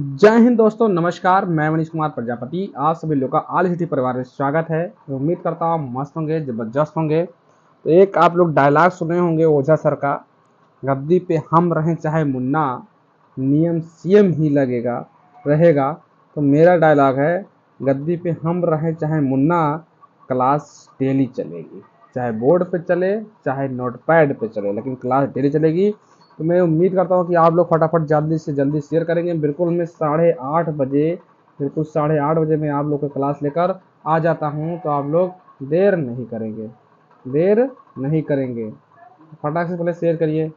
जय हिंद दोस्तों, नमस्कार। मैं मनीष कुमार प्रजापति आप सभी लोगों का ऑल सिटी परिवार में स्वागत है। उम्मीद करता हूँ मस्त होंगे, जबरदस्त होंगे। तो एक आप लोग डायलॉग सुने होंगे ओझा सर का, गद्दी पे हम रहें चाहे मुन्ना, नियम सीएम ही लगेगा रहेगा। तो मेरा डायलॉग है, गद्दी पे हम रहें चाहे मुन्ना, क्लास डेली चलेगी। चाहे बोर्ड पे चले चाहे नोटपैड पे चले, लेकिन क्लास डेली चलेगी। तो मैं उम्मीद करता हूँ कि आप लोग फटाफट जल्दी से जल्दी शेयर करेंगे। बिल्कुल मैं 8:30 बजे, बिल्कुल 8:30 बजे मैं आप लोग को क्लास लेकर आ जाता हूँ। तो आप लोग देर नहीं करेंगे, देर नहीं करेंगे। फटाक से पहले शेयर करिए,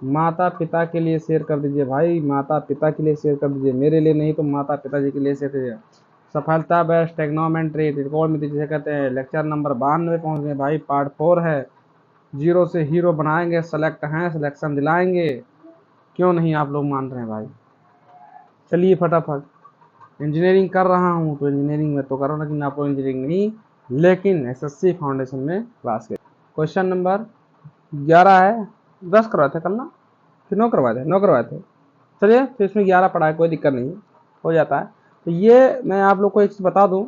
माता पिता के लिए शेयर कर दीजिए भाई, माता पिता के लिए शेयर कर दीजिए, मेरे लिए नहीं तो माता पिताजी के लिए शेयर करिए। सफलता बेस्ट टेक्नोमेंट्री त्रिकोण मिति जिसे कहते हैं, लेक्चर नंबर 92 पहुँच गए भाई। पार्ट 4 है, जीरो से हीरो बनाएंगे, सेलेक्ट हैं सिलेक्शन दिलाएंगे। क्यों नहीं आप लोग मान रहे हैं भाई? चलिए फटाफट। इंजीनियरिंग कर रहा हूँ तो इंजीनियरिंग में तो करो, लेकिन आपको इंजीनियरिंग नहीं, लेकिन एसएससी फाउंडेशन में क्लास के क्वेश्चन नंबर 11 है। 10 करवाए थे कल ना, फिर 9 करवाए थे, 9 करवाए थे। चलिए तो इसमें 11 पढ़ा है, कोई दिक्कत नहीं, हो जाता है। तो ये मैं आप लोग को एक चीज़ बता दूं,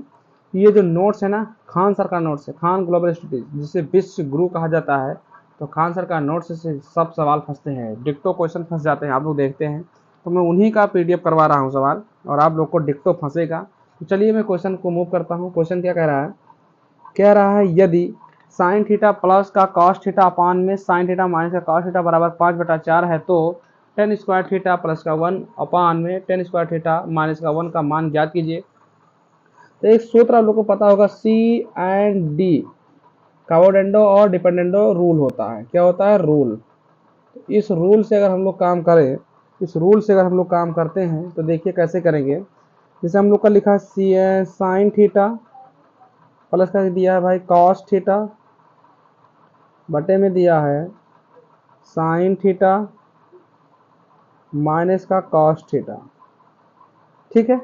ये जो नोट्स है ना, खान सर का नोट्स है, खान ग्लोबल स्टडीज, जिसे विश्व गुरु कहा जाता है। तो खान सर का नोट्स से सब सवाल फंसते हैं, डिक्टो क्वेश्चन फंस जाते हैं, आप लोग देखते हैं। तो मैं उन्हीं का पीडीएफ करवा रहा हूँ सवाल, और आप लोग को डिक्टो फंसेगा। तो चलिए मैं क्वेश्चन को मूव करता हूँ। क्वेश्चन क्या कह रहा है? कह रहा है यदि साइन थीटा प्लस का कॉस थीटा अपान में साइन थीटा माइनस का कॉस थीटा बराबर 5/4 है, तो टेन स्क्वायर थीटा प्लस का 1 अपान में टेन स्क्वायर थीटा माइनस का 1 का मान ज्ञात कीजिए। तो एक सूत्र आप लोग को पता होगा, सी एंड डी, कावोडेंडो और डिपेंडेंडो रूल होता है। क्या होता है? रूल। तो इस रूल से अगर हम लोग काम करें, इस रूल से अगर हम लोग काम करते हैं तो देखिए कैसे करेंगे। जैसे हम लोग का लिखा सी साइन थीटा प्लस का दिया है भाई कॉस थीटा, बटे में दिया है साइन थीटा माइनस का कॉस थीटा। ठीक है,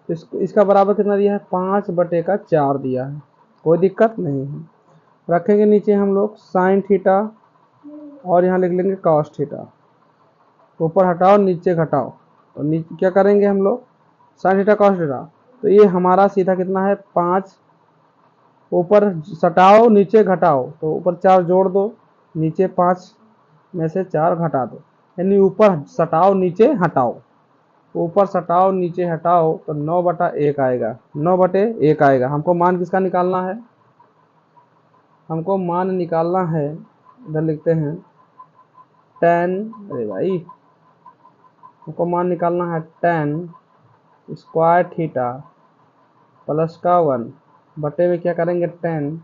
इसका बराबर कितना दिया है? 5/4 दिया है। कोई दिक्कत नहीं है। रखेंगे नीचे हम लोग साइन थीटा और यहाँ लिख लेंगे कॉस थीटा। ऊपर हटाओ नीचे घटाओ, तो नीचे क्या करेंगे हम लोग? Sine theta cos theta. तो ये हमारा सीधा कितना है? 5। ऊपर सटाओ नीचे घटाओ, तो ऊपर 4 जोड़ दो, नीचे 5 में से 4 घटा दो, यानी ऊपर सटाओ नीचे हटाओ, ऊपर सटाओ नीचे हटाओ, तो 9/1 आएगा। 9/1 आएगा। हमको मान किसका निकालना है? हमको मान निकालना है, इधर लिखते हैं 10, अरे भाई, हमको मान निकालना है 10 स्क्वायर थीटा प्लस का 1 बटे में क्या करेंगे? 10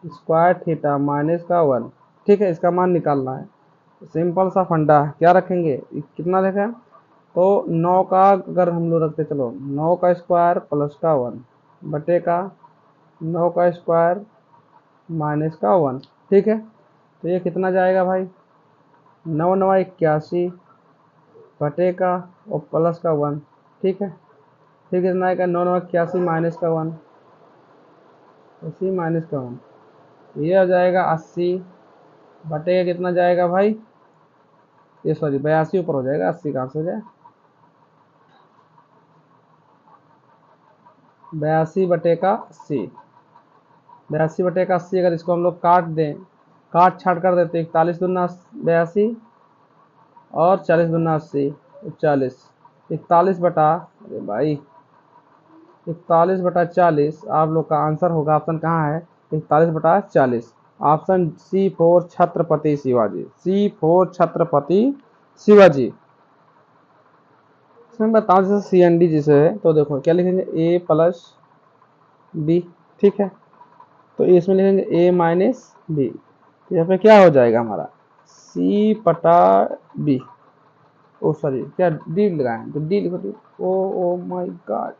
स्क्वायर थीटा माइनस का 1। ठीक है, इसका मान निकालना है। सिंपल सा फंडा है, क्या रखेंगे? कितना रखें? तो 9 का अगर हम लोग रखते, चलो 9 का स्क्वायर प्लस का 1 बटे का 9 का स्क्वायर माइनस का 1। ठीक है, तो ये कितना जाएगा भाई? 9 9 81 बटे का और प्लस का 1। ठीक है, फिर कितना आएगा? 9 9 81 माइनस का 1, 80 माइनस का 1, ये आ जाएगा 80 बटे का कितना जाएगा भाई? ये सॉरी 82 ऊपर हो जाएगा, 80 कहाँ से हो जाए? 82/80, 82/80। अगर इसको हम लोग काट दें, काट छाट कर देते, 41 दूना 82 और 40 दूना 80, 40। 41 बटा, अरे भाई 41/40 आप लोग का आंसर होगा। ऑप्शन कहाँ है? 41/40। Option C4 Chhatrapati Shivaji, C4 Chhatrapati Shivaji. इसमें बताओ जैसे CND जिसे है, तो देखो क्या लिखेंगे? A plus B। ठीक है, तो इसमें लिखेंगे A माइनस B। तो यहाँ पे क्या हो जाएगा हमारा? C/B। ओ सॉरी, क्या D लगाए? तो D लिखो, D। ओ माय गॉड,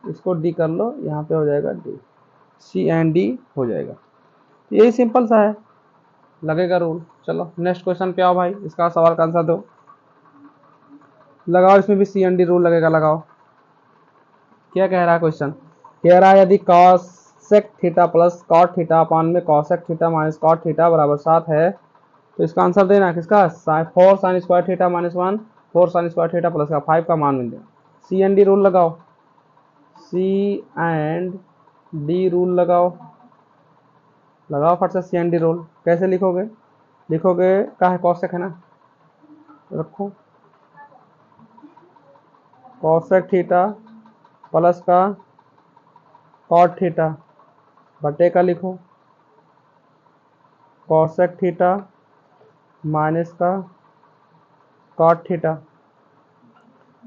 इसको D कर लो, यहाँ पे हो जाएगा D, C&D हो जाएगा। यही सिंपल सा है, लगेगा रूल। चलो नेक्स्ट क्वेश्चन पे आओ भाई, इसका सवाल का आंसर दो। लगाओ, इसमें भी C&D रूल लगेगा, लगाओ। क्या कह रहा है क्वेश्चन? कह रहा है यदि cosec theta plus cot theta अपान में cosec theta minus cot theta बराबर 7 है, तो इसका आंसर देना किसका? 4 sine square theta minus 1 4 sine square theta plus का 5 का मान मिल जाएगा। सी एंड डी रूल लगाओ, सी एंड डी रूल लगाओ, लगाओ फट से सी एंड डी रूल। कैसे लिखोगे, लिखोगे का है कॉसेक है ना, रखो कॉसेक थीटा प्लस का कॉट थीटा बटे का लिखो कॉसेक थीटा माइनस का कॉट थीटा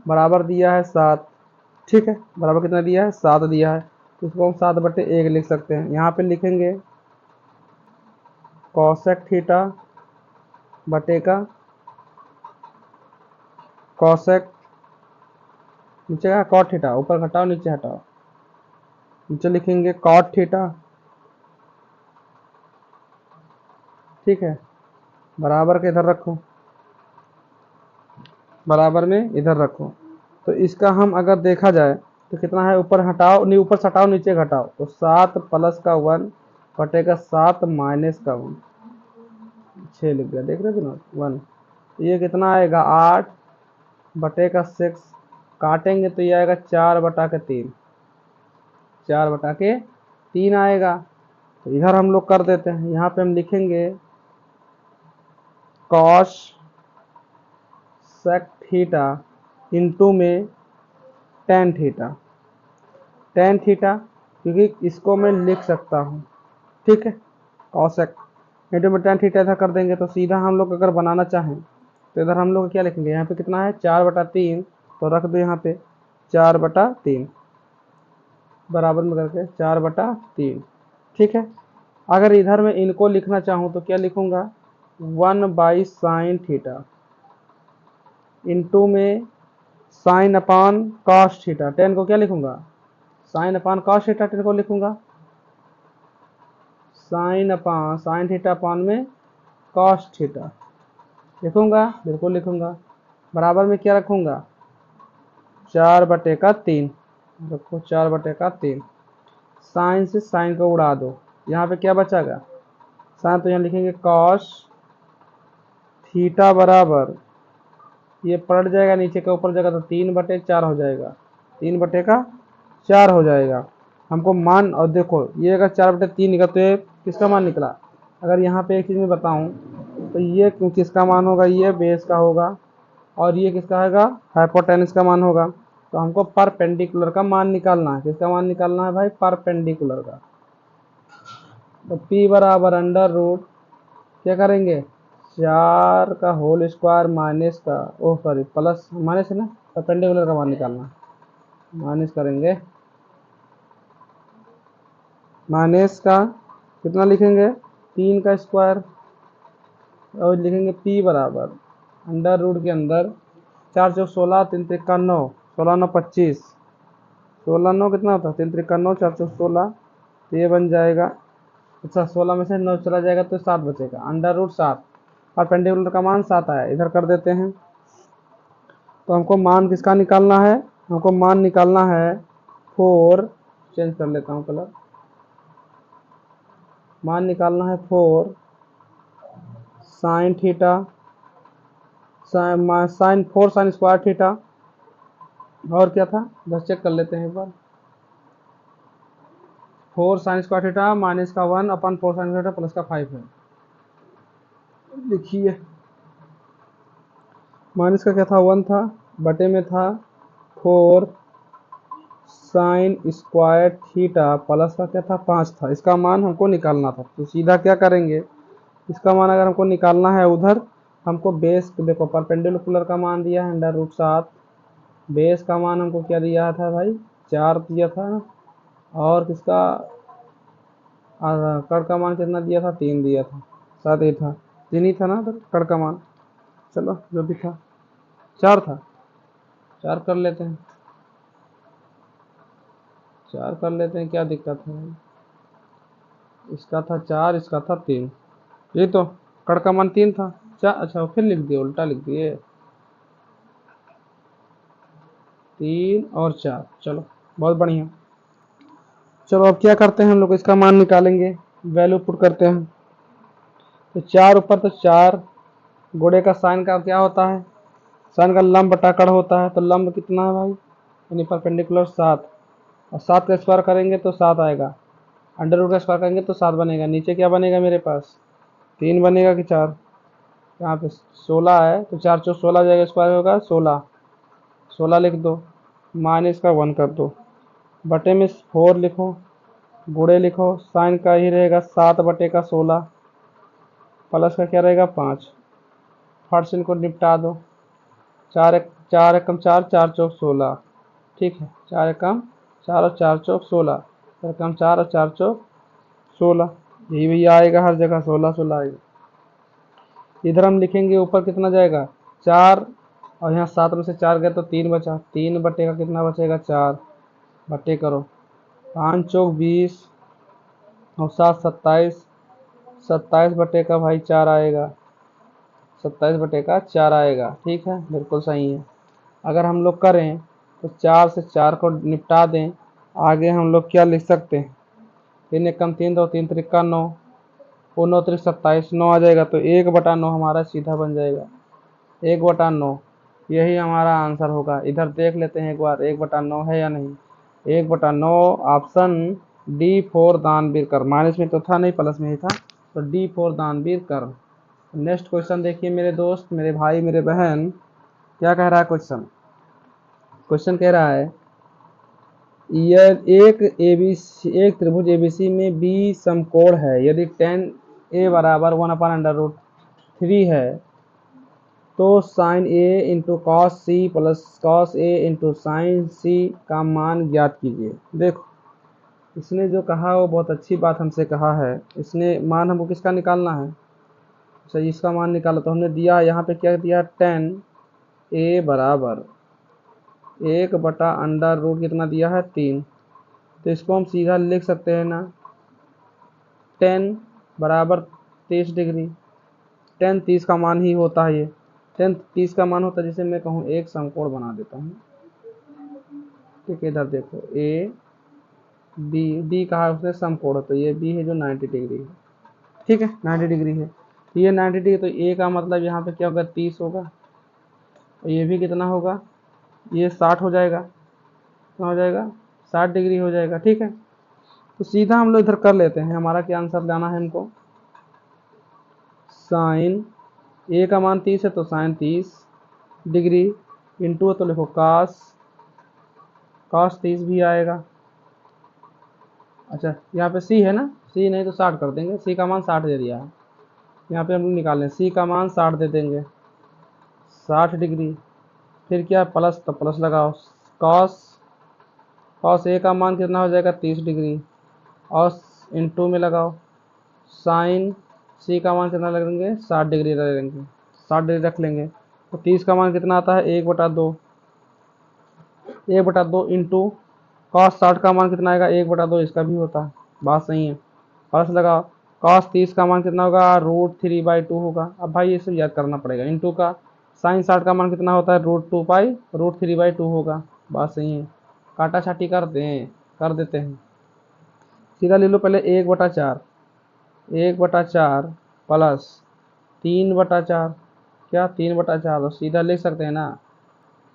बराबर दिया है 7। ठीक है, बराबर कितना दिया है, 7 दिया है, तो इसको हम 7/1 लिख सकते हैं। यहाँ पे लिखेंगे कॉसेक थीटा बटे का कॉसेक, नीचे का कॉट थीटा, ऊपर घटाओ नीचे हटाओ, नीचे लिखेंगे कॉट थीटा। ठीक है, बराबर के इधर रखो, बराबर में इधर रखो। तो इसका हम अगर देखा जाए तो कितना है, ऊपर हटाओ, नहीं ऊपर से हटाओ नीचे घटाओ, तो 7 प्लस का 1 बटे का 7 माइनस का 1, 6 लिख दिया, देख रहे हो ना 1। तो ये कितना आएगा 8 बटे का 6, काटेंगे तो ये आएगा 4/3, 4/3 आएगा। तो इधर हम लोग कर देते हैं, यहाँ पे हम लिखेंगे कॉस सेक थीटा इंटू में टेन थीटा, टेन थीटा क्योंकि इसको मैं लिख सकता हूँ। ठीक है, कॉसेक इंटू में टेन थीटा इधर कर देंगे, तो सीधा हम लोग अगर बनाना चाहें तो इधर हम लोग क्या लिखेंगे, यहाँ पे कितना है 4/3, तो रख दो यहाँ पे 4/3 बराबर में करके 4/3। ठीक है, अगर इधर मैं इनको लिखना चाहूँ तो क्या लिखूँगा 1/sin थीटा इंटू में साइन अपान कॉस थीटा, 10 को क्या लिखूंगा साइन अपान कॉस थीटा, 10 को लिखूंगा साइन थीटा अपान में कॉस थीटा लिखूंगा, बिल्कुल लिखूंगा। बराबर में क्या रखूंगा 4/3 रखो, 4/3। साइन से साइन को उड़ा दो, यहाँ पे क्या बचागा साइन, तो यहाँ लिखेंगे कॉस थीटा बराबर, ये पलट जाएगा नीचे का ऊपर जाएगा तो 3/4 हो जाएगा, 3/4 हो जाएगा। हमको मान, और देखो ये अगर 4/3 निकला तो ये किसका मान निकला। अगर यहाँ पे एक चीज़ मैं बताऊँ तो ये किसका मान होगा, ये बेस का होगा और ये किसका होगा हाइपोटेनस का मान होगा। तो हमको परपेंडिकुलर का मान निकालना है, किसका मान निकालना है भाई, परपेंडिकुलर का। तो P बराबर अंडर रूट क्या करेंगे 4 का होल स्क्वायर माइनस का, ओह सॉरी प्लस माइनस है ना, परपेंडिकुलर का मान निकालना, माइनस करेंगे, माइनस का कितना लिखेंगे 3 का स्क्वायर, और लिखेंगे P बराबर अंडर रूट के अंदर 4 चौक 16, 3 त्रिका 9, 16 9 25, 16 9 कितना होता है 3 त्रिका 9, 4 चौक 16, तो ये बन जाएगा, अच्छा 16 में से 9 चला जाएगा तो 7 बचेगा, अंडर रूट 7, परपेंडिकुलर का मान 7 आया, इधर कर देते हैं। तो हमको मान किसका निकालना है, हमको मान निकालना है 4, चेंज कर लेता हूँ कलर, मान निकालना है 4 sine theta, sine 4 sine square theta, और क्या था बस चेक कर लेते हैं एक बार, 4 साइन स्क्वायर थीटा माइनस का 1/4 साइन थीटा प्लस का 5 है। लिखिए माइनस का क्या था 1 था, बटे में था 4 साइन स्क्वायर थीटा प्लस का क्या था 5 था, इसका मान हमको निकालना था। तो सीधा क्या करेंगे, इसका मान अगर हमको निकालना है उधर, हमको बेस देखो परपेंडिकुलर का मान दिया है अंडर रूट 7, बेस का मान हमको क्या दिया था भाई 4 दिया था, और किसका कड़ का मान कितना दिया था 3 दिया था, 7 ही था, 3 ही था ना तो कड़ का मान, चलो जो भी था 4 था, 4 कर लेते हैं, 4 कर लेते हैं, क्या दिक्कत है, इसका था 4 इसका था 3, ये तो कड़ का मान 3 था, अच्छा फिर लिख दिए उल्टा लिख दिए 3 और 4, चलो बहुत बढ़िया। चलो अब क्या करते हैं हम लोग, इसका मान निकालेंगे, वैल्यू पुट करते हैं। तो 4 ऊपर तो 4 गुणे का साइन का क्या होता है साइन का लंब बटा कड़ होता है, तो लंब कितना है भाई, यानी परपेंडिकुलर 7, और 7 का स्क्वायर करेंगे तो 7 आएगा, अंडर रूट का स्क्वायर करेंगे तो 7 बनेगा। नीचे क्या बनेगा मेरे पास, 3 बनेगा कि 4, यहाँ पे 16 है तो 4 चौक 16 जाएगा, स्क्वायर होगा 16, 16 लिख दो, माइनस का 1 कर दो, बटे में 4 लिखो, गुणे लिखो, साइन का ही रहेगा 7 बटे का 16, प्लस का क्या रहेगा 5, फट से इनको निपटा दो, 4 एकम 4, 4 चौक 16, ठीक है, 4 एकम 4 और 4 चौक 16, 4 एकम 4 और 4 चौक 16, यही भैया आएगा हर जगह 16 16 आएगा। इधर हम लिखेंगे ऊपर कितना जाएगा 4, और यहाँ 7 में से 4 गए तो 3 बचा, 3 बटे का कितना बचेगा 4, बटे करो, 5 चौक 20 और 7 27, 27 बटे का भाई 4 आएगा, 27 बटे का 4 आएगा, ठीक है, बिल्कुल सही है। अगर हम लोग करें तो 4 से 4 को निपटा दें, आगे हम लोग क्या लिख सकते हैं, 3 एकम 3 दो, 3 त्रिका 9, वो 9 त्रिक 27, 9 आ जाएगा तो 1/9 हमारा सीधा बन जाएगा, 1/9 यही हमारा आंसर होगा। इधर देख लेते हैं एक बार 1/9 है या नहीं, 1/9 ऑप्शन डी फोर दानवीर कर, माइनस में तो था नहीं प्लस में ही था, तो डी फोर दानवीर कर। नेक्स्ट क्वेश्चन देखिए मेरे दोस्त, मेरे भाई, मेरे बहन, क्या कह रहा है क्वेश्चन, क्वेश्चन कह रहा है यह एक त्रिभुज एबीसी में बी समकोण है, यदि tan a बराबर 1/√3 है तो sin A into cos C plus cos A into sin C का मान ज्ञात कीजिए। देखो इसने जो कहा वो बहुत अच्छी बात हमसे कहा है, इसने मान हमको किसका निकालना है, अच्छा इसका मान निकाला, तो हमने दिया यहाँ पे क्या दिया, tan a बराबर 1/√, कितना दिया है 3, तो इसको हम सीधा लिख सकते हैं ना, tan बराबर 30 डिग्री, tan 30 का मान ही होता है, ये tan 30 का मान होता है, जिसे मैं कहूँ एक समकोण बना देता हूँ, ठीक है, इधर देखो ए बी कहा उसने समकोण, तो ये बी है जो 90 डिग्री है, ठीक है 90 डिग्री है, तो ये 90 डिग्री, तो ए का मतलब यहाँ पे क्या होगा 30 होगा, और ये भी कितना होगा, ये 60 हो जाएगा, कितना हो जाएगा 60 डिग्री हो जाएगा, ठीक है। तो सीधा हम लोग इधर कर लेते हैं, हमारा क्या आंसर लाना है हमको, साइन ए का मान 30 है तो साइन 30 डिग्री इंटू, तो लिखो कास 30 भी आएगा, अच्छा यहाँ पे सी है ना, सी नहीं तो 60 कर देंगे, सी का मान 60 दे दिया है, यहाँ पे हम लोग निकाल लें, सी का मान 60 दे देंगे, 60 डिग्री, फिर क्या प्लस, तो प्लस लगाओ, कॉस कॉस ए का मान कितना हो जाएगा 30 डिग्री, और इंटू में लगाओ साइन सी का मान कितना लगेंगे 60 डिग्री लगेंगे, 60 डिग्री रख लेंगे, तो 30 का मान कितना आता है 1/2, 1/2 इंटू कॉस 60 का मान कितना आएगा 1/2, इसका भी होता है, बात सही है, प्लस लगाओ, कॉस 30 का मान कितना होगा √3/2 होगा, अब भाई ये सब याद करना पड़ेगा, इंटू का साइन 60 का मान कितना होता है √2π √3/2 होगा, बात सही है, काटा छाटी कर देते हैं, सीधा ले लो पहले 1/4, 1/4 प्लस 3/4, क्या 3/4, तो सीधा लिख सकते हैं ना,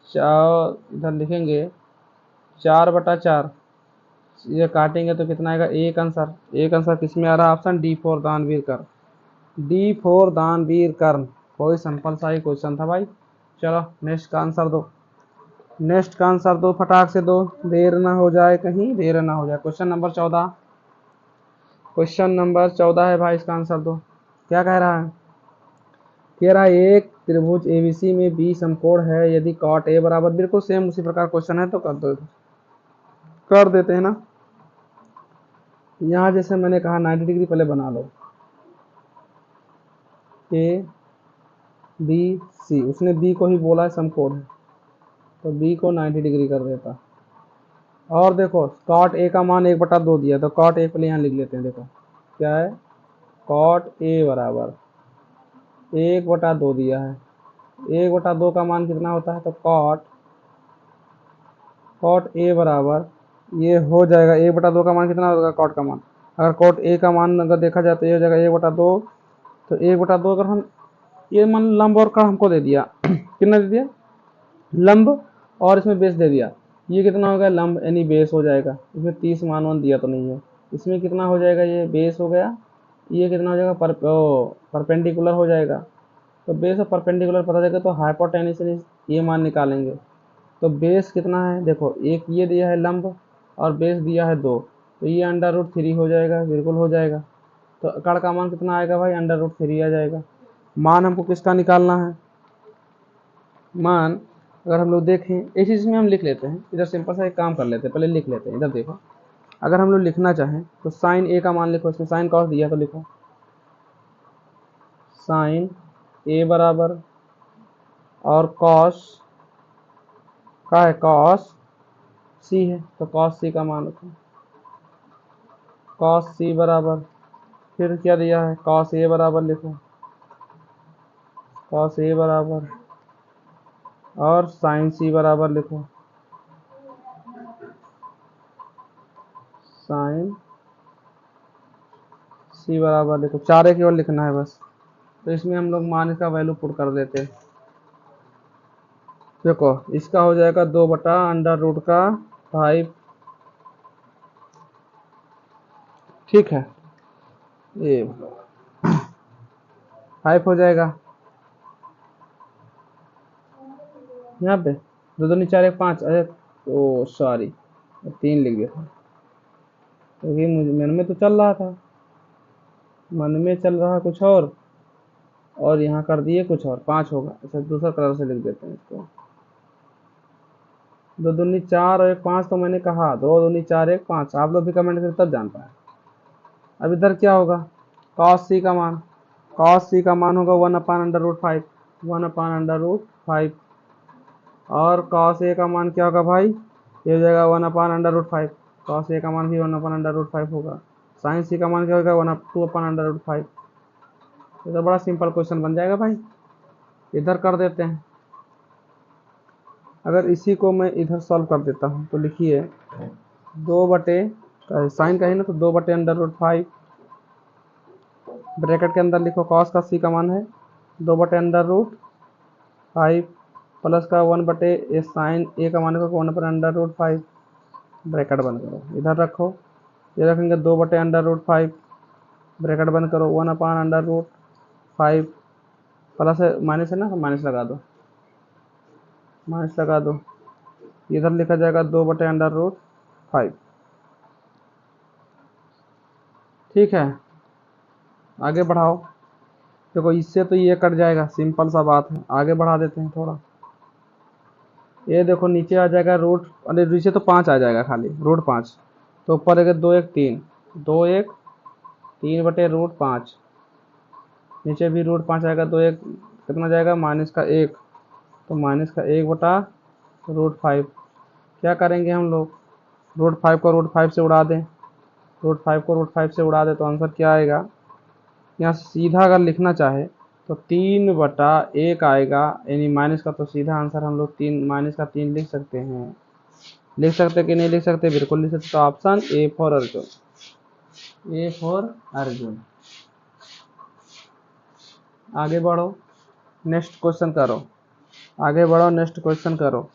इधर लिखेंगे 4/4, ये काटेंगे तो कितना आएगा, एक आंसर, एक आंसर किस में आ रहा है, ऑप्शन डी फोर दानवीर कर, डी फोर दानवीर कर, कोई सिंपल सा ही क्वेश्चन था भाई। चलो नेक्स्ट का आंसर दो, नेक्स्ट का आंसर दो, फटाक से दो, देर ना हो जाए, कहीं देर ना हो जाए। क्वेश्चन नंबर 14, क्वेश्चन नंबर 14 है भाई, इसका आंसर दो, क्या कह रहा है, कह रहा है एक त्रिभुज एबीसी में बी समकोण है, यदि कॉट ए बराबर, बिल्कुल सेम उसी प्रकार क्वेश्चन है, तो कर देते हैं ना, यहाँ जैसे मैंने कहा 90 डिग्री पहले बना लो, ए बी सी, उसने बी को ही बोला है समकोण है, तो बी को 90 डिग्री कर देता, और देखो कॉट ए का मान 1/2 दिया, तो कॉट ए पहले यहाँ लिख लेते हैं, देखो क्या है, कॉट ए बराबर 1/2 दिया है, 1/2 का मान कितना होता है, तो कॉट ए बराबर ये हो जाएगा, 1/2 का मान कितना होगा कॉट का मान, अगर कॉट ए का मान अगर देखा जाए तो ये हो जाएगा 1/2, तो 1/2 अगर हम ये मान लंब और का हमको दे दिया कितना दे दिया लंब और इसमें बेस दे दिया, ये कितना हो गया लंब यानी बेस हो जाएगा। इसमें 30 मान वन दिया तो नहीं है। इसमें कितना हो जाएगा, ये बेस हो गया, ये कितना हो जाएगा परपेंडिकुलर हो जाएगा। तो बेस और परपेंडिकुलर पता चलेगा तो हाइपोटेन्यूस ये मान निकालेंगे। तो बेस कितना है देखो, एक ये दिया है लंब और बेस दिया है 2, तो ये √3 हो जाएगा, बिल्कुल हो जाएगा। तो कड़ का मान कितना आएगा भाई, √3 आ जाएगा। मान हमको किसका निकालना है, मान अगर हम लोग देखें इस चीज़ में हम लिख लेते हैं, इधर सिंपल सा एक काम कर लेते हैं, पहले लिख लेते हैं। इधर देखो, अगर हम लोग लिखना चाहें तो साइन ए का मान लिखो, इसमें साइन कॉस दिया तो लिखो साइन ए बराबर, और कॉस का है कॉस सी है तो कॉस सी का मान रखो, कॉस सी बराबर, फिर क्या दिया है कॉस ए बराबर लिखो, कॉस ए बराबर और साइन सी बराबर लिखो, साइन सी बराबर लिखो। चारे केवल लिखना है बस। तो इसमें हम लोग मान का वैल्यू पुट कर देते हैं। देखो इसका हो जाएगा 2/√5, ठीक है, ये 5 हो जाएगा। यहाँ पे 2 2 4 1 5, अरे ओ सॉरी 3 लिख दिया था, तो ये मुझे मन में तो चल रहा था, मन में चल रहा कुछ और यहाँ कर दिए कुछ और, 5 होगा। अच्छा दूसरा कलर से लिख देते हैं इसको। 2 दूनी 4 और 1 5 तो मैंने कहा, 2 दूनी 4 1 5, आप लोग भी कमेंट करें तब जान पाए। अब इधर क्या होगा, कॉस सी का मान, कॉस सी का मान होगा 1/√5, 1/√5, और कॉस ए का मान क्या होगा भाई, ये हो जाएगा 1/√5, कॉस ए का मान भी 1/√5 होगा। साइन सी का मान क्या होगा 2/√5। ये तो बड़ा सिंपल क्वेश्चन बन जाएगा भाई। इधर कर देते हैं, अगर इसी को मैं इधर सॉल्व कर देता हूँ तो लिखिए 2 बटे साइन का ही ना, तो 2/√5, ब्रैकेट के अंदर लिखो कॉस का सी का मान है 2/√5 प्लस का 1 बटे ए साइन ए का मान है 1/√5, ब्रैकेट बंद करो, इधर रखो, ये रखेंगे 2/√5, ब्रैकेट बंद करो, 1/√5 प्लस माइनस है ना, माइनस लगा दो, माइनस लगा दो, इधर लिखा जाएगा 2/√5, ठीक है। आगे बढ़ाओ, देखो इससे तो ये कट जाएगा, सिंपल सा बात है। आगे बढ़ा देते हैं थोड़ा, ये देखो नीचे आ जाएगा रूट, अरे नीचे तो 5 आ जाएगा खाली, √5, तो ऊपर आएगा 2 1 3, 2 1 3/√5, नीचे भी √5 आएगा, 2 1 कितना जाएगा माइनस का 1, तो माइनस का 1/√5। क्या करेंगे हम लोग, √5 को √5 से उड़ा दें, √5 को √5 से उड़ा दें तो आंसर क्या आएगा, यहाँ सीधा अगर लिखना चाहे तो 3/1 आएगा, यानी माइनस का, तो सीधा आंसर हम लोग 3 लिख सकते हैं। लिख सकते कि नहीं लिख सकते, बिल्कुल लिख सकते। तो option A for Arjun, A for Arjun. आगे बढ़ो, नेक्स्ट क्वेश्चन करो, आगे बढ़ो, नेक्स्ट क्वेश्चन करो,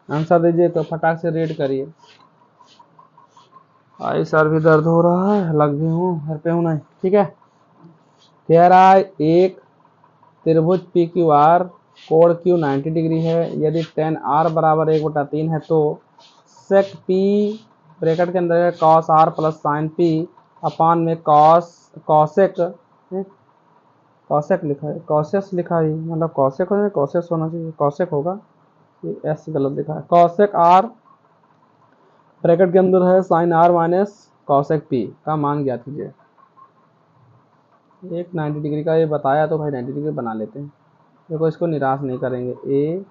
आंसर दीजिए तो फटाक से रीड करिए। आई सर भी दर्द हो रहा है, लग भी हूँ, घर पे हूँ नहीं, ठीक है। कह रहा है एक त्रिभुज पी क्यू आर कोण क्यू 90 डिग्री है, यदि tan r बराबर 1/3 है तो sec p ब्रैकेट के अंदर है cos r plus sign p अपान में cosec लिखा है, cosec लिखा है, मतलब cosec होना, cosec होना चाहिए, cosec होगा, ये s गलत लिखा है। cosec r ब्रैकेट के अंदर है sine r minus cosec p का मान ज्ञात कीजिए। एक 90 डिग्री का ये बताया तो भाई 90 डिग्री बना लेते हैं। देखो इसको निराश नहीं करेंगे, ए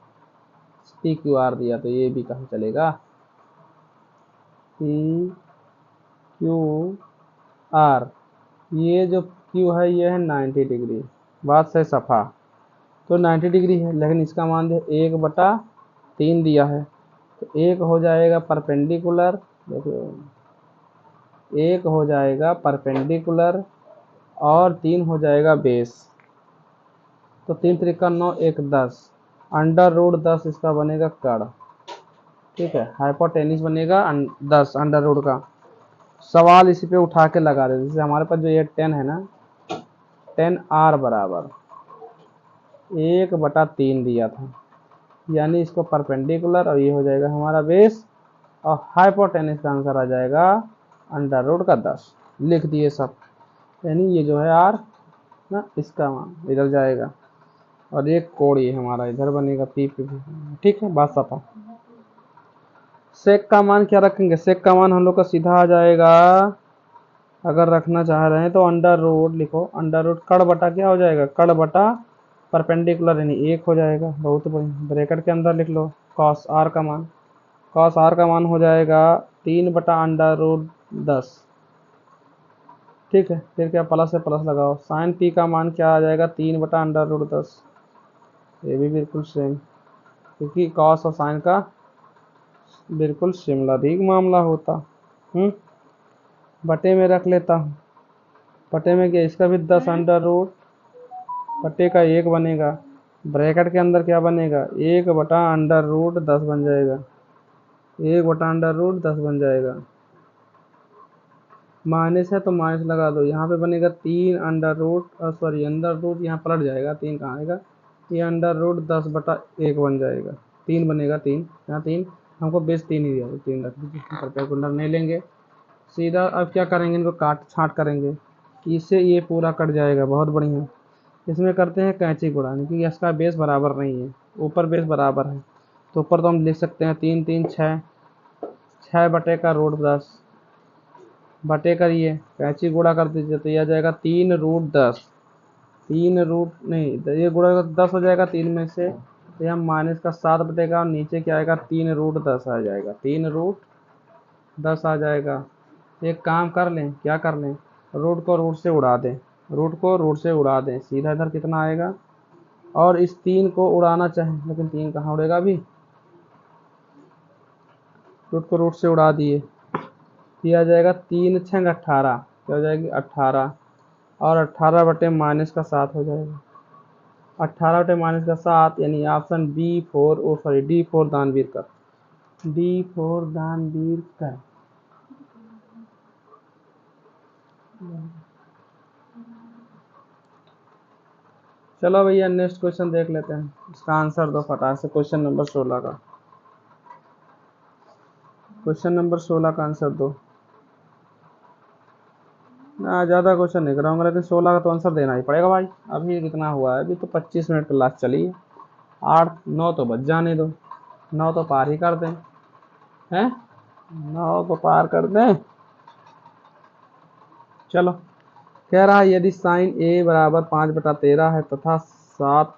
पी क्यू आर दिया तो ये भी कहाँ चलेगा, पी क्यू आर, ये जो क्यू है ये है 90 डिग्री, बात से सफ़ा, तो 90 डिग्री है, लेकिन इसका मान दिया 1/3 दिया है, तो एक हो जाएगा परपेंडिकुलर, देखो एक हो जाएगा परपेंडिकुलर और 3 हो जाएगा बेस, तो 3 3 9 1 10, अंडर रूट 10 इसका बनेगा कड़, ठीक है। हाइपोटेनिस बनेगा 10 अंडर रूट का। सवाल इसी पे उठा के लगा दे, जैसे हमारे पास जो ये 10 है ना, 10r बराबर 1/3 दिया था, यानी इसको परपेंडिकुलर, और ये हो जाएगा हमारा बेस, और हाइपोटेनिस का आंसर आ जाएगा अंडर रूट का 10। लिख दिए सब, यानी ये जो है आर ना, इसका मान इधर जाएगा, और एक कोण ये हमारा इधर बनेगा पी पे भी, ठीक है। बात सफा। सेक का मान क्या रखेंगे? सेक का मान हम लोग का सीधा आ जाएगा, अगर रखना चाह रहे हैं तो अंडर रूट लिखो, अंडर रूट कड़ बटा क्या हो जाएगा, कड़ बटा परपेंडिकुलर, यानी 1 हो जाएगा। बहुत बढ़िया, ब्रैकेट के अंदर लिख लो कॉस आर का मान, कॉस आर का मान हो जाएगा 3/√10, ठीक है। फिर क्या, प्लस से प्लस लगाओ। साइन पी का मान क्या आ जाएगा, 3/√10, ये भी बिल्कुल सेम, क्योंकि कॉस और साइन का बिल्कुल सिमिलर ही मामला होता। बटे में रख लेता हूँ, बटे में क्या, इसका भी 10 अंडर रूट बटे का 1 बनेगा, ब्रैकेट के अंदर क्या बनेगा, 1/√10 बन जाएगा, 1/√10 बन जाएगा। माइनस है तो माइनस लगा दो, यहाँ पे बनेगा 3 under root, sorry under root यहाँ पलट जाएगा, 3 कहाँ आएगा, ये अंडर रूट 10/1 बन जाएगा, 3 बनेगा, 3 यहाँ 3, हमको बेस 3 ही दिया, 3 रख दीजिए, कैलकुलेटर नहीं लेंगे सीधा। अब क्या करेंगे, इनको काट छाँट करेंगे, इससे ये पूरा कट जाएगा। बहुत बढ़िया, इसमें करते हैं कैंची गुड़ान, क्योंकि इसका बेस बराबर नहीं है, ऊपर बेस बराबर है, तो ऊपर तो हम लिख सकते हैं 3 3 6, 6/√10 बटे करिए, कैंची गुणा कर दीजिए, तो यह आ जाएगा 3√10, 3 रूट नहीं, तो ये गुणा 10 हो जाएगा 3 में से, तो यहाँ माइनस का 7 बटेगा, और नीचे क्या आएगा, 3√10 आ जाएगा, 3√10 आ जाएगा। एक काम कर लें, क्या कर लें, रूट को रूट से उड़ा दें, रूट को रूट से उड़ा दें, सीधा इधर कितना आएगा, और इस 3 को उड़ाना चाहें, लेकिन 3 कहाँ उड़ेगा अभी, रूट को रूट से उड़ा दिए, ये आ जाएगा 3 6 18, क्या हो जाएगी 18, और 18/-7 हो जाएगा, 18/-7, यानी ऑप्शन B4, ओ सॉरी D4 दानवीर कर, D4 दानवीर कर। चलो भैया नेक्स्ट क्वेश्चन देख लेते हैं, इसका आंसर दो फटाक से। क्वेश्चन नंबर 16 का, क्वेश्चन नंबर 16 का आंसर दो ना, ज़्यादा क्वेश्चन नहीं कराऊंगा, लेकिन 16 का तो आंसर देना ही पड़ेगा भाई। अभी कितना हुआ है, अभी तो 25 मिनट क्लास चली है, 8 9 तो बच जाने दो, 9 तो पार ही कर दें, हैं 9 तो पार कर दें। चलो, कह रहा है यदि साइन ए बराबर 5/13 है तथा 7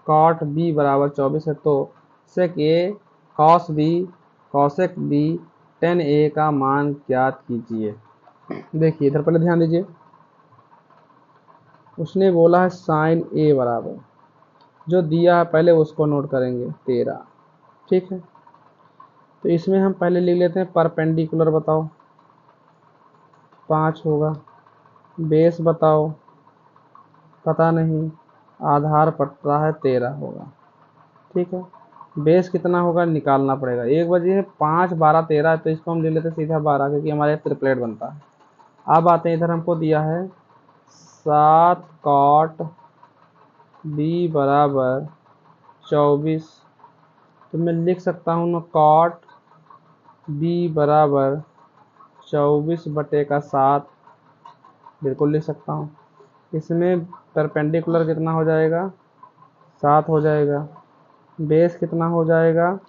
कॉट बी बराबर 24 है, तो sec A cos B cosec B tan A का मान ज्ञात कीजिए। देखिए इधर पहले ध्यान दीजिए, उसने बोला है साइन ए बराबर, जो दिया है पहले उसको नोट करेंगे 13, ठीक है। तो इसमें हम पहले लिख लेते हैं परपेंडिकुलर, बताओ 5 होगा, बेस बताओ पता नहीं, आधार पट रहा है 13 होगा, ठीक है। बेस कितना होगा निकालना पड़ेगा, एक बजे है 5 12 13, तो इसको हम ले लेते हैं सीधा 12, क्योंकि हमारे ट्रिपलेट बनता है। अब आते हैं इधर, हमको दिया है 7 कॉट बी बराबर 24, तो मैं लिख सकता हूँ ना कॉट बी बराबर 24/7, बिल्कुल लिख सकता हूँ। इसमें परपेंडिकुलर कितना हो जाएगा, 7 हो जाएगा, बेस कितना हो जाएगा,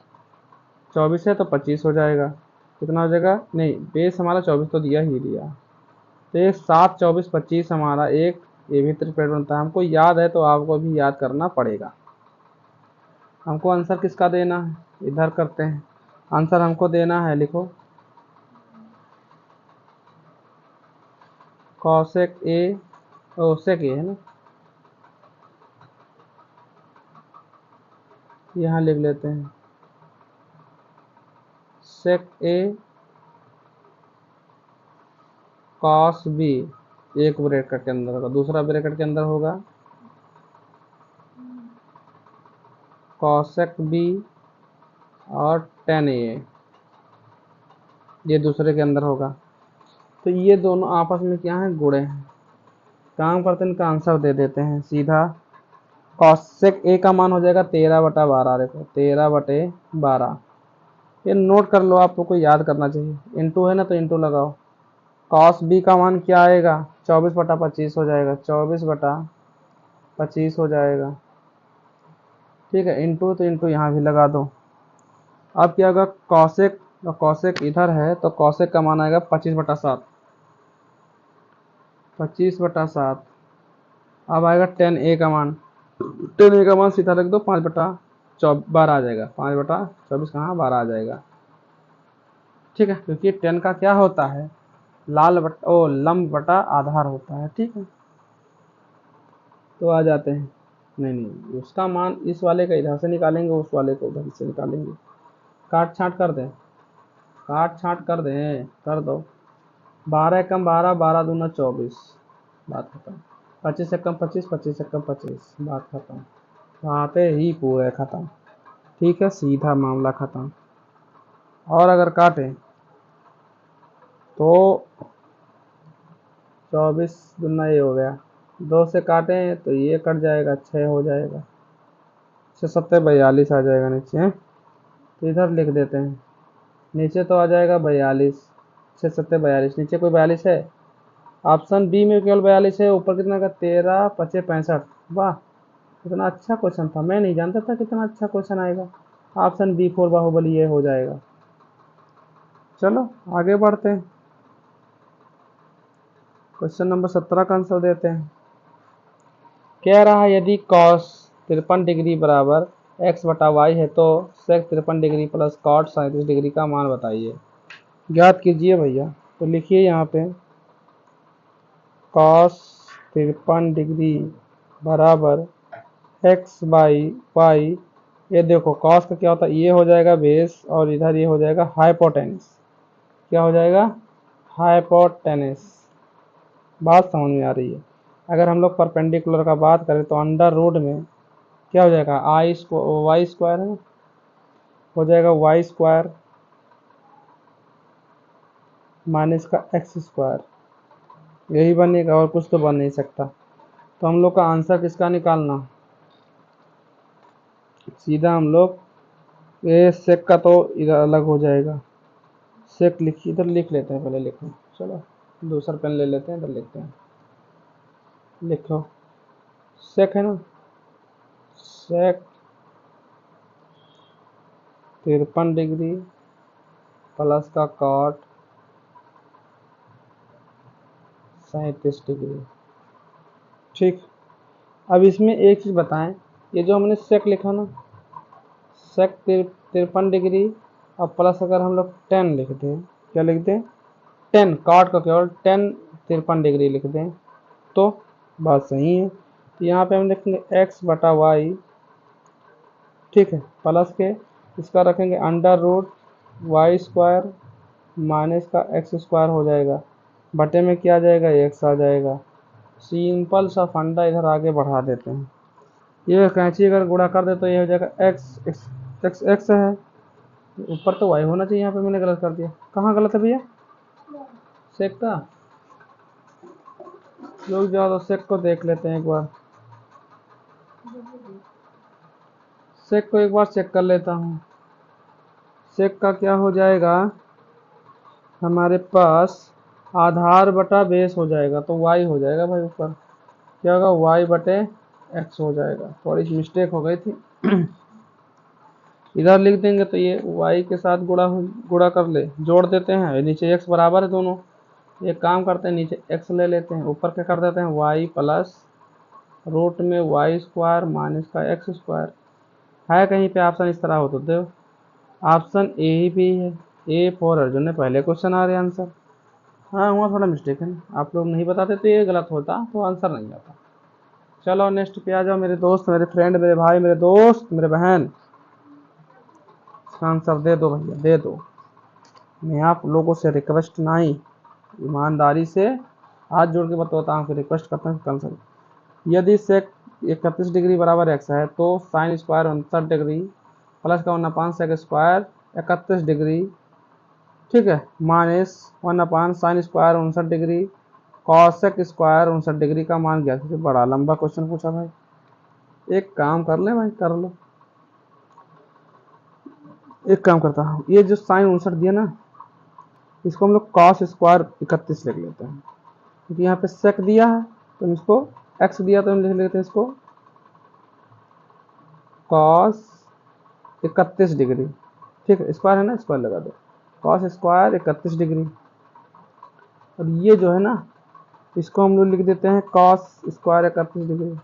24 है तो 25 हो जाएगा, कितना हो जाएगा, नहीं बेस हमारा 24 तो दिया ही दिया, तो एक 7 24 25 हमारा एक ये भी ट्रिपलेट बनता है। हमको याद है तो आपको भी याद करना पड़ेगा। हमको आंसर किसका देना है, इधर करते हैं, आंसर हमको देना है, लिखो कॉसेक ए, ओ सेक ए है ना, यहाँ लिख लेते हैं सेक ए कॉस बी, एक ब्रैकेट के अंदर होगा, दूसरा ब्रैकेट के अंदर होगा कॉसेक बी और टेन ए, ये दूसरे के अंदर होगा। तो ये दोनों आपस में क्या है, गुणे हैं। काम करते हैं, इनका आंसर दे देते हैं सीधा। कॉसेक ए का मान हो जाएगा 13/12। देखो 13/12, ये नोट कर लो, आपको कोई याद करना चाहिए। इंटू है ना, तो इंटू लगाओ। कॉस बी का मान क्या आएगा, 24/25 हो जाएगा, 24/25 हो जाएगा। ठीक है, इंटू तो इंटू यहाँ भी लगा दो। अब क्या होगा, कॉसेक, कॉसेक इधर है तो कॉसेक का मान आएगा 25/7, 25/7। अब आएगा टेन ए का मान, टेन ए का मान सीधा रख दो, 5/12 आ जाएगा, 5/24 कहाँ, 12 आ जाएगा। ठीक है, क्योंकि टेन का क्या होता है, लंब बटा आधार होता है। ठीक है, तो आ जाते हैं। नहीं नहीं, उसका मान इस वाले का इधर से निकालेंगे, उस वाले को उधर से निकालेंगे। काट छाट कर दें, काट छाट कर दें, कर दो। 12 कम 12, 12 दूना 24, बात खत्म। 25 से कम 25, 25 से कम 25, बात खत्म। बातें ही पूरे खत्म। ठीक है, सीधा मामला खत्म। और अगर काटें तो 24 दूना ये हो गया, 2 से काटें तो ये कट जाएगा, 6 हो जाएगा, 6 7 42 आ जाएगा नीचे है? तो इधर लिख देते हैं, नीचे तो आ जाएगा 42, 6 7 42, नीचे कोई 42 है? ऑप्शन बी में केवल 42 है, ऊपर कितना का 13 25 65। वाह, कितना अच्छा क्वेश्चन था, मैं नहीं जानता था कितना अच्छा क्वेश्चन आएगा। ऑप्शन बी 4 बाहुबली ये हो जाएगा। चलो आगे बढ़ते हैं, क्वेश्चन नंबर 17 का आंसर देते हैं। कह रहा है यदि कॉस 53 डिग्री बराबर x/y है तो सेक 53 डिग्री प्लस कॉट 37 डिग्री का मान बताइए। ज्ञात कीजिए भैया। तो लिखिए यहाँ पे कॉस 53 डिग्री बराबर x/y। ये देखो कॉस का क्या होता है, ये हो जाएगा बेस और इधर ये हो जाएगा हाइपोटेनस। क्या हो जाएगा, हाइपोटेनस। बात समझ में आ रही है। अगर हम लोग परपेंडिकुलर का बात करें तो अंडर रूट में क्या हो जाएगा, वाई स्क्वायर है, हो जाएगा वाई स्क्वायर माइनस का एक्स स्क्वायर, यही बनेगा और कुछ तो बन नहीं सकता। तो हम लोग का आंसर किसका निकालना, सीधा हम लोग ये सेक का तो इधर अलग हो जाएगा। सेक लिखिए, इधर लिख लेते हैं, पहले लिखो, चलो दूसरा पेन ले लेते हैं, इधर लिखते हैं। लिखो सेक है ना, सेक 53 डिग्री प्लस का कॉट 37 डिग्री। ठीक, अब इसमें एक चीज़ बताएं, ये जो हमने सेक लिखा ना, सेक 53 डिग्री और प्लस अगर हम लोग 10 लिखते हैं, क्या लिखते हैं, 10 कॉट का केवल 10 53 डिग्री लिख दें तो बात सही है। तो यहाँ पे हम लिखेंगे x/y, ठीक है, प्लस के इसका रखेंगे under root Y square minus का एक्स स्क्वायर हो जाएगा, बटे में क्या आ जाएगा, एक्स आ जाएगा। सिंपल सा फंडा इधर आगे बढ़ा देते हैं। ये कैंची अगर गुणा कर दे तो ये हो जाएगा एक्स एक्स एक्स एक्स है, ऊपर तो वाई होना चाहिए, यहाँ पे मैंने गलत कर दिया। कहाँ गलत है भैया, सेक का, लोग जाओ तो सेक को देख लेते हैं एक बार, सेक को एक बार चेक कर लेता हूँ। सेक का क्या हो जाएगा, हमारे पास आधार बटा बेस हो जाएगा, तो वाई हो जाएगा भाई, ऊपर क्या होगा, वाई बटे एक्स हो जाएगा। थोड़ी सी मिस्टेक हो गई थी इधर लिख देंगे तो ये वाई के साथ गुणा कर ले, जोड़ देते हैं, नीचे एक्स बराबर है दोनों। एक काम करते हैं, नीचे एक्स ले लेते हैं, ऊपर क्या कर देते हैं, वाई प्लस रूट में वाई स्क्वायर माइनस का एक्स स्क्वायर। है कहीं पे ऑप्शन इस तरह हो तो दो, ऑप्शन ए ही भी है, ए फॉर अर्जुन ने पहले क्वेश्चन आ रहे आंसर। हाँ हुआ थोड़ा मिस्टेक है, आप लोग नहीं बताते तो ये गलत होता, तो आंसर नहीं आता। चलो नेक्स्ट पे आ जाओ मेरे दोस्त, मेरे फ्रेंड, मेरे भाई, मेरे दोस्त, मेरे बहन, आंसर दे दो भैया, दे दो। मैं आप लोगों से रिक्वेस्ट नहीं, ईमानदारी से हाथ जोड़ के बताता हूँ, रिक्वेस्ट करता हूँ आंसर। यदि सेक 31 डिग्री बराबर एक्स है, तो साइन स्क्वायर 69 डिग्री प्लस का 1/, सेक स्क्वायर 31 डिग्री, ठीक है, minus 1/, sine square 59 degree cosec square 59 degree का मान ज्ञात कीजिए। बड़ा लंबा क्वेश्चन पूछा भाई, एक काम कर ले भाई, कर लो। एक काम करता हूँ, ये जो साइन 59 दिया ना, इसको हम लोग कॉस स्क्वायर 31 लिख लेते हैं, क्योंकि यहाँ पे सेक दिया है तो हम इसको एक्स दिया तो हम लिख लेते हैं इसको कॉस 31 डिग्री, ठीक है, स्क्वायर है ना, स्क्वायर लगा दो, कॉस स्क्वायर 31 डिग्री। और ये जो है ना, इसको हम लोग लिख देते हैं कॉस स्क्वायर 31 डिग्री,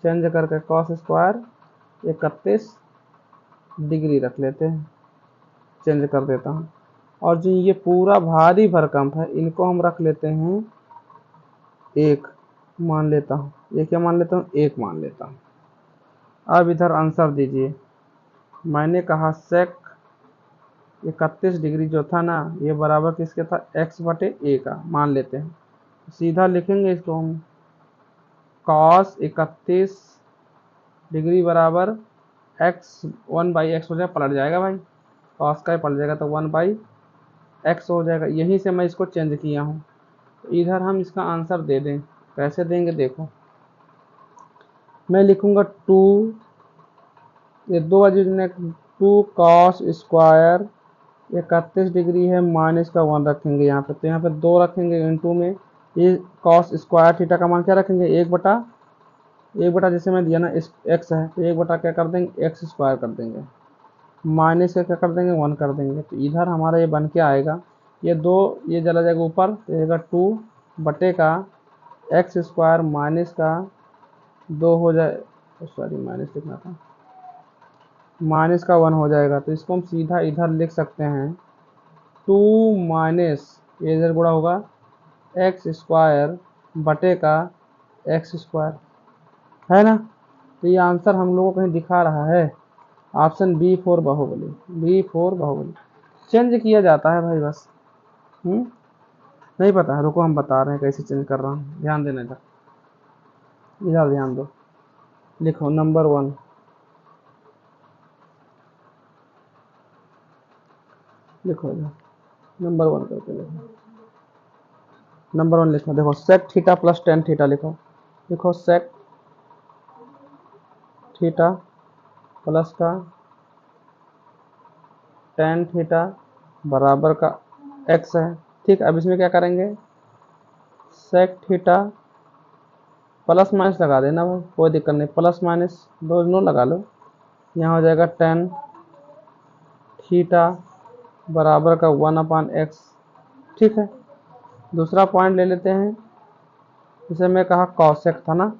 चेंज करके कॉस स्क्वायर 31 डिग्री रख लेते हैं, चेंज कर देता हूँ। और जो ये पूरा भारी भरकम है, इनको हम रख लेते हैं एक, मान लेता हूँ, ये क्या मान लेता हूँ, एक मान लेता हूँ। अब इधर आंसर दीजिए। मैंने कहा सेक 31 डिग्री जो था ना, ये बराबर किसके था, एक्स बटे ए का मान लेते हैं। सीधा लिखेंगे इसको हम, कॉस 31 डिग्री बराबर एक्स 1/x हो जाएगा, पलट जाएगा भाई, कॉस का ही पलट जाएगा तो 1/x हो जाएगा। यहीं से मैं इसको चेंज किया हूँ। तो इधर हम इसका आंसर दे दें, कैसे देंगे देखो, मैं लिखूंगा 2, ये 2 ने 2 कॉस स्क्वायर 31 डिग्री है, माइनस का 1 रखेंगे यहाँ पे, तो यहाँ पे 2 रखेंगे इनटू में ये कॉस स्क्वायर थीटा का मान क्या रखेंगे, 1/, जैसे मैं दिया ना, इस एक्स है तो 1/, क्या कर देंगे, एक्स स्क्वायर कर देंगे, माइनस का क्या कर देंगे, 1 कर देंगे। तो इधर हमारा ये बन के आएगा, ये 2 ये चला जाएगा ऊपर, तो रहेगा 2 बटे का एक्स स्क्वायर माइनस का 2 हो जाए, सॉरी माइनस लिखना था, माइनस का 1 हो जाएगा। तो इसको हम सीधा इधर लिख सकते हैं 2 माइनस, ये इधर गुणा होगा एक्स स्क्वायर बटे का एक्स स्क्वायर, है ना। तो ये आंसर हम लोगों को कहीं दिखा रहा है, option B4 Baahubali, B4 Baahubali. Change किया जाता है भाई बस, नहीं पता है, रुको हम बता रहे हैं कैसे चेंज कर रहा हूँ, ध्यान देना इधर, इधर ध्यान दो। लिखो नंबर 1, लिखो इधर नंबर 1 करके लिखो, नंबर 1 लिखो, देखो sec theta plus tan theta लिखो, लिखो सेक थीटा प्लस का टेन थीटा बराबर का एक्स है, ठीक। अब इसमें क्या करेंगे, सेक थीटा प्लस माइनस लगा देना भाई, कोई दिक्कत नहीं, प्लस माइनस दोनों लगा लो, यहाँ हो जाएगा टेन थीटा बराबर का 1/x, ठीक है। दूसरा पॉइंट ले लेते हैं, जिसे मैं कहा कॉसेक था ना,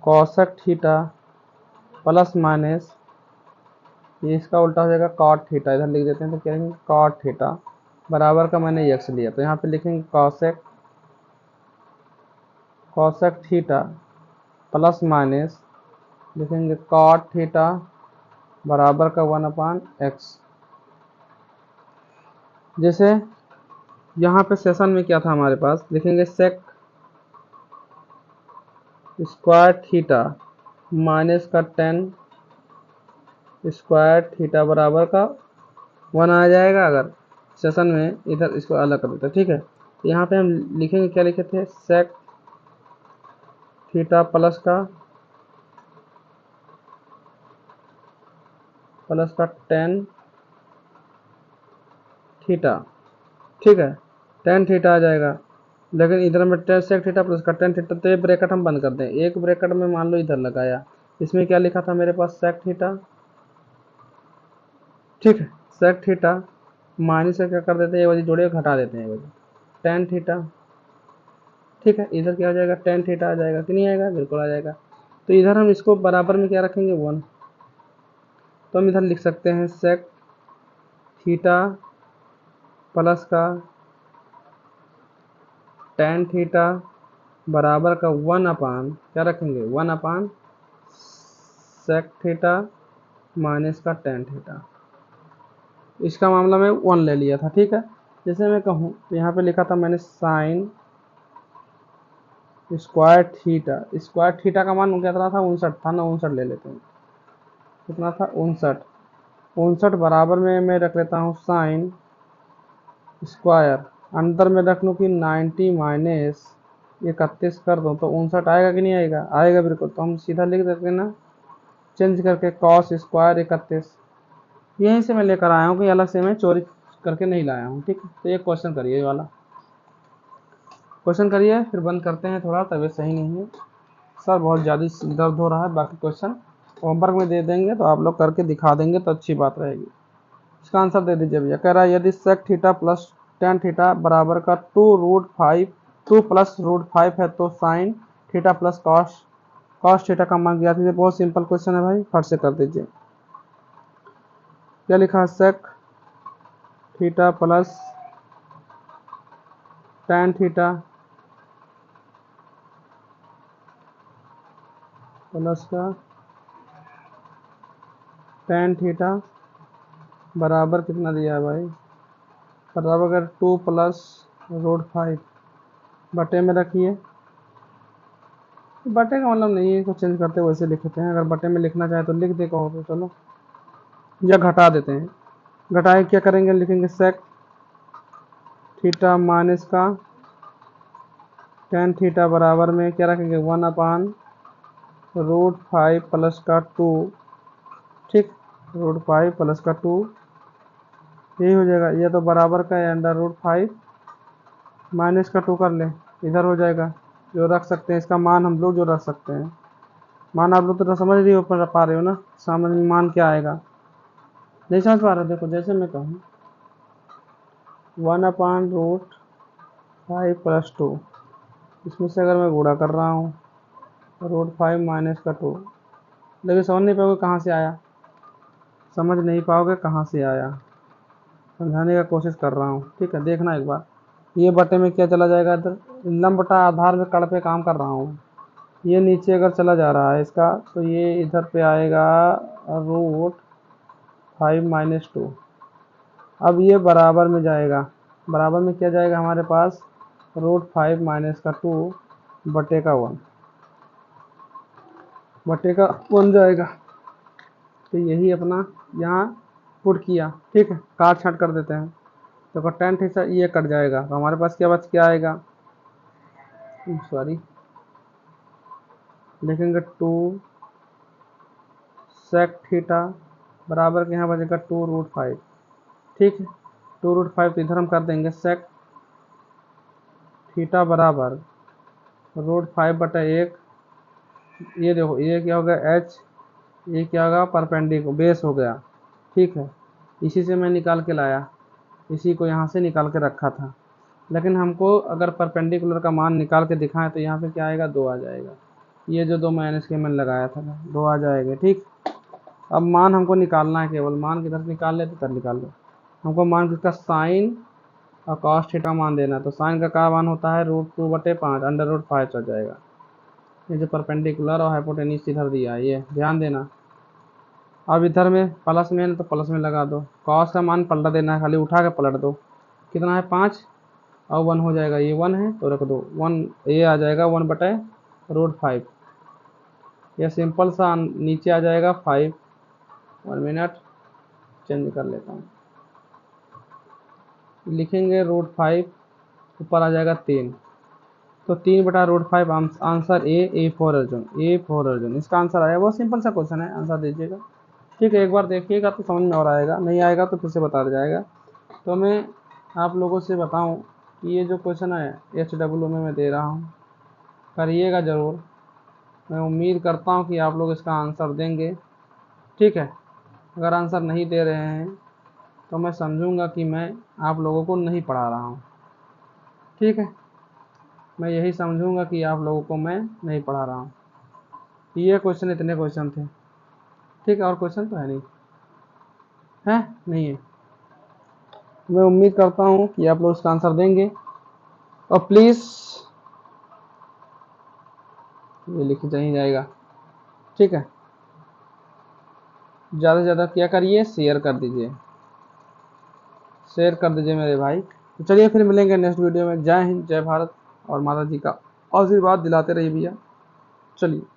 कॉसेक थीटा प्लस माइनस, ये इसका उल्टा हो जाएगा कॉट थीटा, इधर लिख देते हैं, तो क्या लिखेंगे कॉट थीटा बराबर का मैंने एक्स लिया, तो यहाँ पे लिखेंगे कॉसेक थीटा प्लस माइनस, लिखेंगे कॉट थीटा बराबर का 1/x। जैसे यहाँ पे सेशन में क्या था हमारे पास, लिखेंगे सेक स्क्वायर थीटा माइनस का टेन स्क्वायर थीटा बराबर का 1 आ जाएगा, अगर सेशन में इधर इसको अलग कर देते, ठीक है। तो यहाँ पे हम लिखेंगे, क्या लिखे थे, सेक थीटा प्लस का टेन थीटा, ठीक है, टेन थीटा आ जाएगा। लेकिन इधर में टेन सेक थीटा प्लस का टेन थीटा, तो ये ब्रैकेट हम बंद कर दें, एक ब्रैकेट में मान लो इधर लगाया, इसमें क्या लिखा था मेरे पास, सेक थीटा, ठीक है, सेक थीटा माइनस से क्या कर देते हैं, ये वाली जोड़े घटा देते हैं, ये वाली टेन थीटा, ठीक है। इधर क्या हो जाएगा, टेन थीटा आ जाएगा कि नहीं आएगा, बिल्कुल आ जाएगा। तो इधर हम इसको बराबर में क्या रखेंगे, 1, तो हम इधर लिख सकते हैं सेक थीटा प्लस का टेन थीटा बराबर का 1/, क्या रखेंगे, 1/ सेक थीटा माइनस का टेन थीटा, इसका मामला में 1 ले लिया था, ठीक है। जैसे मैं कहूँ तो यहाँ पे लिखा था मैंने साइन स्क्वायर थीटा का मान कितना था, 59 था ना, 59 ले लेते हैं। कितना था, 59। 59 बराबर में मैं रख लेता हूँ साइन स्क्वायर, अंदर में रख लूँ कि 90 माइनस 31 कर दूँ तो 59 आएगा कि नहीं आएगा, आएगा बिल्कुल। तो हम सीधा लिख देते हैं ना, चेंज करके कॉस स्क्वायर 31। यहीं से मैं लेकर आया हूँ, कि अलग से मैं चोरी करके नहीं लाया हूँ। ठीक है, तो एक क्वेश्चन करिए, ये वाला क्वेश्चन करिए, फिर बंद करते हैं, थोड़ा तबीयत सही नहीं है सर, बहुत ज़्यादा दर्द हो रहा है। बाकी क्वेश्चन होमवर्क में दे देंगे तो आप लोग करके दिखा देंगे तो अच्छी बात रहेगी। इसका आंसर दे दीजिए भैया। कह रहा है यदि sec theta plus tan theta बराबर का 2 प्लस रूट 5 है तो sine theta plus cos theta का मान ज्ञात कीजिए। बहुत सिंपल क्वेश्चन है भाई, फट से कर दीजिए। क्या लिखा है, sec theta plus tan theta plus का टेन थीटा बराबर कितना दिया है भाई, बराबर अगर 2 प्लस रूट 5 बटे में रखिए। बटे का मतलब नहीं है, इसको चेंज करते वैसे लिखते हैं। अगर बटे में लिखना चाहे तो लिख दे, कहो तो चलो, या घटा देते हैं। घटाए क्या करेंगे, लिखेंगे सेक थीटा माइनस का टेन थीटा बराबर में क्या रखेंगे, 1/√5 प्लस का 2। ठीक, √5 प्लस का 2 यही हो जाएगा। ये तो बराबर का है अंडर√5 माइनस का 2 कर ले, इधर हो जाएगा। जो रख सकते हैं इसका मान हम लोग जो रख सकते हैं, मान आप लोग तो समझ नहीं पा रहे हो ना, समझ में मान क्या आएगा, नहीं समझ पा रहे। देखो जैसे मैं कहूँ 1/√5 प्लस 2, इसमें से अगर मैं गुणा कर रहा हूँ √5 माइनस का 2, लेकिन समझ नहीं पाओगे कहाँ से आया, समझ नहीं पाओगे कहाँ से आया, समझाने का कोशिश कर रहा हूँ। ठीक है, देखना एक बार। ये बटे में क्या चला जाएगा, इधर लंब बटा आधार में कड़ पे काम कर रहा हूँ। ये नीचे अगर चला जा रहा है इसका, तो ये इधर पे आएगा √5 माइनस 2। अब ये बराबर में जाएगा, बराबर में क्या जाएगा हमारे पास, √5 माइनस का 2 बटे का 1, बटे का 1 जाएगा। तो यही अपना यहाँ पुट किया। ठीक है, काट छाट कर देते हैं तो टेन थीटा ये कट जाएगा, तो हमारे पास क्या बच क्या आएगा, सॉरी, लिखेंगे 2 सेक थीटा बराबर के यहाँ बचेगा 2√5। ठीक है, 2√5 तो इधर हम कर देंगे सेक थीटा बराबर √5 बटा 1। ये देखो ये क्या हो गया एच, ये क्या होगा परपेंडिकुलर बेस हो गया। ठीक है, इसी से मैं निकाल के लाया, इसी को यहाँ से निकाल के रखा था। लेकिन हमको अगर परपेंडिकुलर का मान निकाल के दिखाएं तो यहाँ पे क्या आएगा, 2 आ जाएगा। ये जो 2 माइनस के मैंने लगाया था 2 आ जाएगा। ठीक, अब मान हमको निकालना है, केवल मान किधर निकाल ले तो इधर निकाल लो। हमको मान किसका, साइन और कॉस थीटा मान देना। तो साइन का क्या मान होता है, √2/5 अंडर√5 चल जाएगा। ये जो परपेंडिकुलर और हाइपोटेन्यूस इधर दिया है, ये ध्यान देना। अब इधर में प्लस में है तो प्लस में लगा दो, कॉस का मान पलट देना है, खाली उठा के पलट दो। कितना है 5 और 1 हो जाएगा, ये 1 है तो रख दो 1, ये आ जाएगा 1/√5। यह सिंपल सा नीचे आ जाएगा 5। 1 मिनट चेंज कर लेता हूँ, लिखेंगे √5, ऊपर आ जाएगा 3, तो 3/√5 answer A for Arjun, A for Arjun इसका आंसर आया। बहुत सिंपल सा क्वेश्चन है, आंसर दीजिएगा। ठीक है, एक बार देखिएगा तो समझ में और आएगा, नहीं आएगा तो फिर से बता जाएगा। तो मैं आप लोगों से बताऊं कि ये जो क्वेश्चन है HW में मैं दे रहा हूँ, करिएगा ज़रूर। मैं उम्मीद करता हूँ कि आप लोग इसका आंसर देंगे। ठीक है, अगर आंसर नहीं दे रहे हैं तो मैं समझूंगा कि मैं आप लोगों को नहीं पढ़ा रहा हूँ। ठीक है, मैं यही समझूंगा कि आप लोगों को मैं नहीं पढ़ा रहा हूँ। ये क्वेश्चन, इतने क्वेश्चन थे। ठीक है, और क्वेश्चन तो है नहीं, है नहीं है। मैं उम्मीद करता हूँ कि आप लोग इसका आंसर देंगे। और प्लीज़ ये लिख नहीं जाएगा। ठीक है, ज़्यादा से ज़्यादा क्या करिए, शेयर कर दीजिए, शेयर कर दीजिए मेरे भाई। तो चलिए फिर मिलेंगे नेक्स्ट वीडियो में। जय हिंद, जय भारत और माता जी का आशीर्वाद दिलाते रहिए भैया। चलिए।